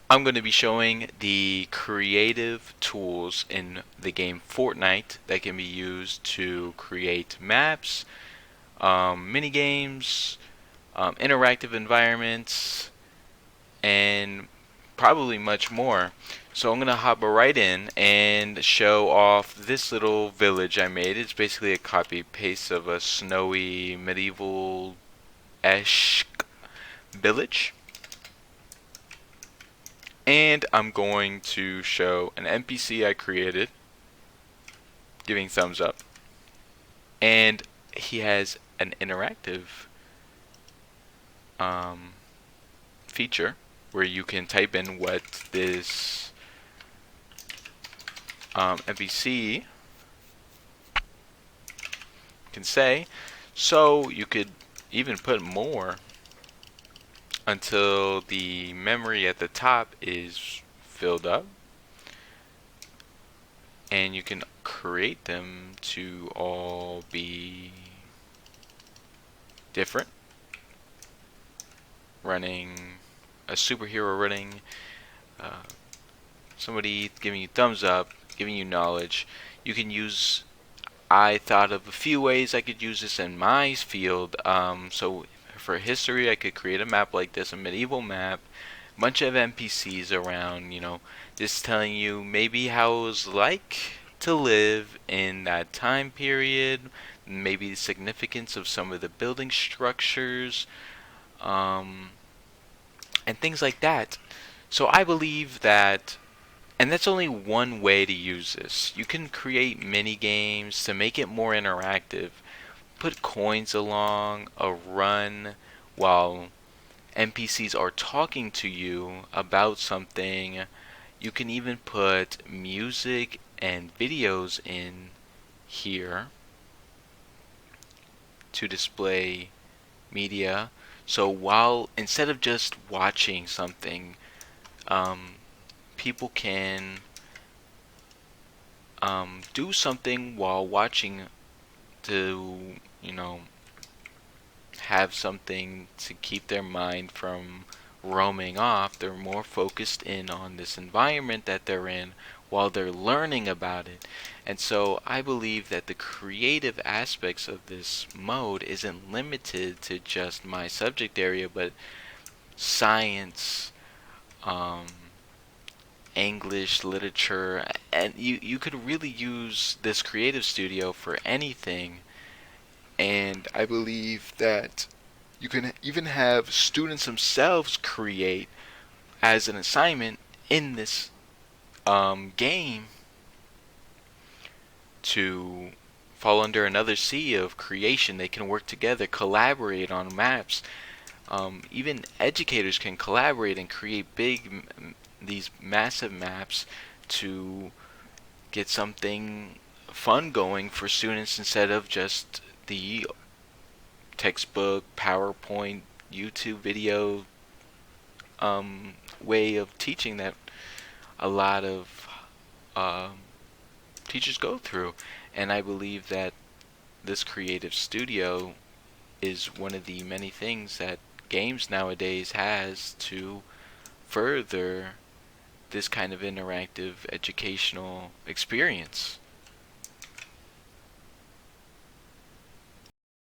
I'm going to be showing the creative tools in the game Fortnite that can be used to create maps, mini games, interactive environments, and probably much more. So I'm going to hop right in and show off this little village I made. It's basically a copy paste of a snowy medieval-esque village. And I'm going to show an NPC I created, giving thumbs up. And he has an interactive um, feature where you can type in what this NPC can say. So you could even put more until the memory at the top is filled up, and you can create them to all be different, running a superhero running, uh, somebody giving you thumbs up, giving you knowledge. You can use, I thought of a few ways I could use this in my field. So for history, I could create a map like this, a medieval map, bunch of NPCs around, just telling you maybe how it was like to live in that time period, maybe the significance of some of the building structures, um, and things like that. So I believe that, and that's only one way to use this. You can create mini games to make it more interactive. Put coins along a run while NPCs are talking to you about something. You can even put music and videos in here to display media. So while instead of just watching something, um, people can do something while watching to, have something to keep their mind from roaming off. They're more focused in on this environment that they're in while they're learning about it. And so I believe that the creative aspects of this mode isn't limited to just my subject area, but science, um, English, literature, and you could really use this creative studio for anything. And I believe that you can even have students themselves create as an assignment in this game to fall under another sea of creation. They can work together, collaborate on maps. Even educators can collaborate and create these massive maps to get something fun going for students instead of just the textbook, PowerPoint, YouTube video way of teaching that a lot of um, teachers go through. And I believe that this creative studio is one of the many things that games nowadays has to further this kind of interactive educational experience.